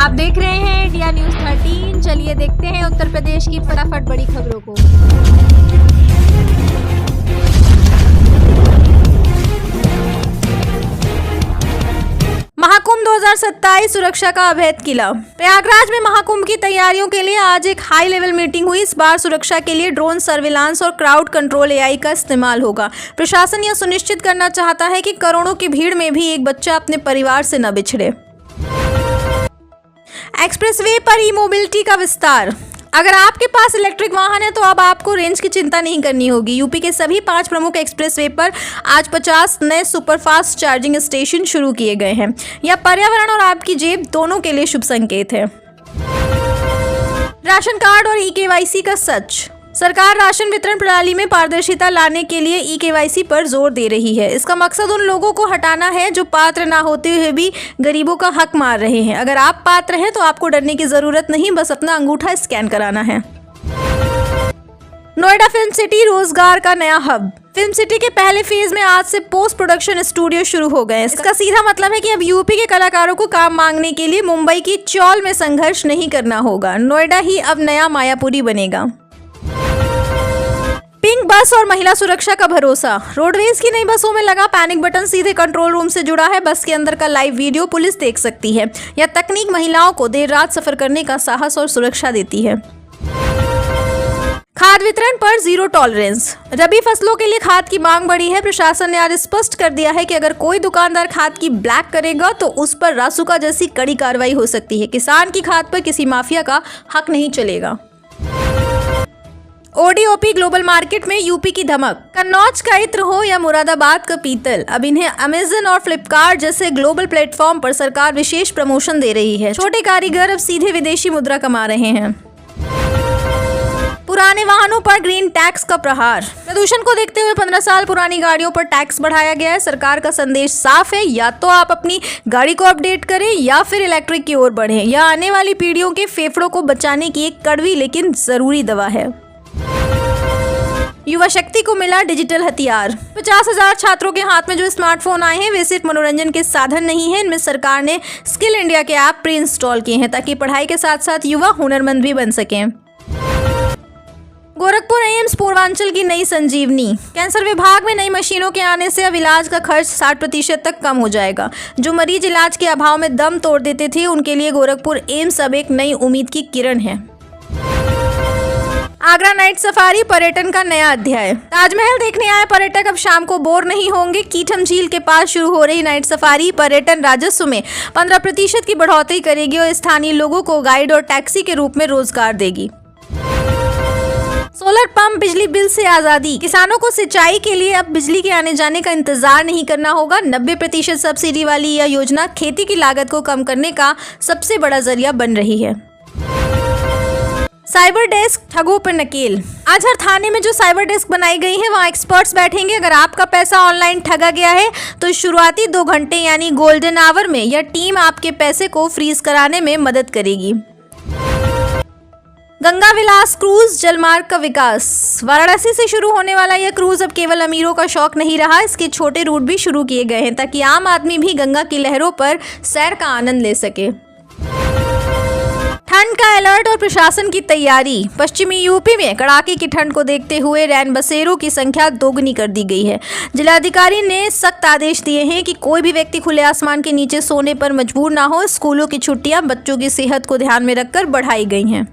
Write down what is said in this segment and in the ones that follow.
आप देख रहे हैं इंडिया न्यूज 13। चलिए देखते हैं उत्तर प्रदेश की फटाफट बड़ी खबरों को। महाकुंभ 2027 सुरक्षा का अभेद किला। प्रयागराज में महाकुंभ की तैयारियों के लिए आज एक हाई लेवल मीटिंग हुई। इस बार सुरक्षा के लिए ड्रोन सर्विलांस और क्राउड कंट्रोल AI का इस्तेमाल होगा। प्रशासन यह सुनिश्चित करना चाहता है कि करोड़ों की भीड़ में भी एक बच्चा अपने परिवार से न बिछड़े। एक्सप्रेसवे पर ई मोबिलिटी का विस्तार। अगर आपके पास इलेक्ट्रिक वाहन है तो अब आपको रेंज की चिंता नहीं करनी होगी। यूपी के सभी 5 प्रमुख एक्सप्रेसवे पर आज 50 नए सुपरफास्ट चार्जिंग स्टेशन शुरू किए गए हैं। यह पर्यावरण और आपकी जेब दोनों के लिए शुभ संकेत है। राशन कार्ड और eKYC का सच। सरकार राशन वितरण प्रणाली में पारदर्शिता लाने के लिए eKYC पर जोर दे रही है। इसका मकसद उन लोगों को हटाना है जो पात्र ना होते हुए भी गरीबों का हक मार रहे हैं। अगर आप पात्र हैं तो आपको डरने की जरूरत नहीं, बस अपना अंगूठा स्कैन कराना है। नोएडा फिल्म सिटी रोजगार का नया हब। फिल्म सिटी के पहले फेज में आज से पोस्ट प्रोडक्शन स्टूडियो शुरू हो गए। इसका सीधा मतलब है कि अब यूपी के कलाकारों को काम मांगने के लिए मुंबई की चौल में संघर्ष नहीं करना होगा। नोएडा ही अब नया मायापुरी बनेगा। पिंक बस और महिला सुरक्षा का भरोसा। रोडवेज की नई बसों में लगा पैनिक बटन सीधे कंट्रोल रूम से जुड़ा है। बस के अंदर का लाइव वीडियो पुलिस देख सकती है। यह तकनीक महिलाओं को देर रात सफर करने का साहस और सुरक्षा देती है। खाद वितरण पर जीरो टॉलरेंस। रबी फसलों के लिए खाद की मांग बढ़ी है। प्रशासन ने आज स्पष्ट कर दिया है कि अगर कोई दुकानदार खाद की ब्लैक करेगा तो उस पर रासुका जैसी कड़ी कार्रवाई हो सकती है। किसान की खाद पर किसी माफिया का हक नहीं चलेगा। ODOP ग्लोबल मार्केट में यूपी की धमक। कन्नौज का इत्र हो या मुरादाबाद का पीतल, अब इन्हें अमेजन और फ्लिपकार्ट जैसे ग्लोबल प्लेटफॉर्म पर सरकार विशेष प्रमोशन दे रही है। छोटे कारीगर अब सीधे विदेशी मुद्रा कमा रहे हैं। पुराने वाहनों पर ग्रीन टैक्स का प्रहार। प्रदूषण को देखते हुए 15 साल पुरानी गाड़ियों पर टैक्स बढ़ाया गया है। सरकार का संदेश साफ है, या तो आप अपनी गाड़ी को अपडेट करें या फिर इलेक्ट्रिक की ओर बढ़ें। यह आने वाली पीढ़ियों के फेफड़ों को बचाने की एक कड़वी लेकिन जरूरी दवा है। युवा शक्ति को मिला डिजिटल हथियार। 50,000 छात्रों के हाथ में जो स्मार्टफोन आए हैं वे सिर्फ मनोरंजन के साधन नहीं हैं। इनमें सरकार ने स्किल इंडिया के ऐप प्री इंस्टॉल किए हैं ताकि पढ़ाई के साथ साथ युवा हुनरमंद भी बन सकें। गोरखपुर एम्स पूर्वांचल की नई संजीवनी। कैंसर विभाग में नई मशीनों के आने से अब इलाज का खर्च 60% तक कम हो जाएगा। जो मरीज इलाज के अभाव में दम तोड़ देते थे उनके लिए गोरखपुर एम्स अब एक नई उम्मीद की किरण है। आगरा नाइट सफारी पर्यटन का नया अध्याय। ताजमहल देखने आए पर्यटक अब शाम को बोर नहीं होंगे। कीठम झील के पास शुरू हो रही नाइट सफारी पर्यटन राजस्व में 15% की बढ़ोतरी करेगी और स्थानीय लोगों को गाइड और टैक्सी के रूप में रोजगार देगी। सोलर पंप बिजली बिल से आजादी। किसानों को सिंचाई के लिए अब बिजली के आने जाने का इंतजार नहीं करना होगा। 90% सब्सिडी वाली यह योजना खेती की लागत को कम करने का सबसे बड़ा जरिया बन रही है। साइबर डेस्क ठगों पर नकेल। आज हर थाने में जो साइबर डेस्क बनाई गई है वहाँ एक्सपर्ट्स बैठेंगे। अगर आपका पैसा ऑनलाइन ठगा गया है तो शुरुआती 2 घंटे यानी गोल्डन आवर में यह टीम आपके पैसे को फ्रीज कराने में मदद करेगी। गंगा विलास क्रूज जलमार्ग का विकास। वाराणसी से शुरू होने वाला यह क्रूज अब केवल अमीरों का शौक नहीं रहा। इसके छोटे रूट भी शुरू किए गए हैं ताकि आम आदमी भी गंगा की लहरों पर सैर का आनंद ले सके। ठंड का अलर्ट और प्रशासन की तैयारी। पश्चिमी यूपी में कड़ाके की ठंड को देखते हुए रैन बसेरों की संख्या दोगुनी कर दी गई है। जिलाधिकारी ने सख्त आदेश दिए हैं कि कोई भी व्यक्ति खुले आसमान के नीचे सोने पर मजबूर ना हो। स्कूलों की छुट्टियां बच्चों की सेहत को ध्यान में रखकर बढ़ाई गई हैं।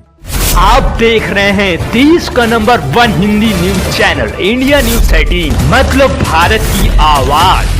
आप देख रहे हैं देश का number 1 Hindi news channel India news 13, मतलब भारत की आवाज।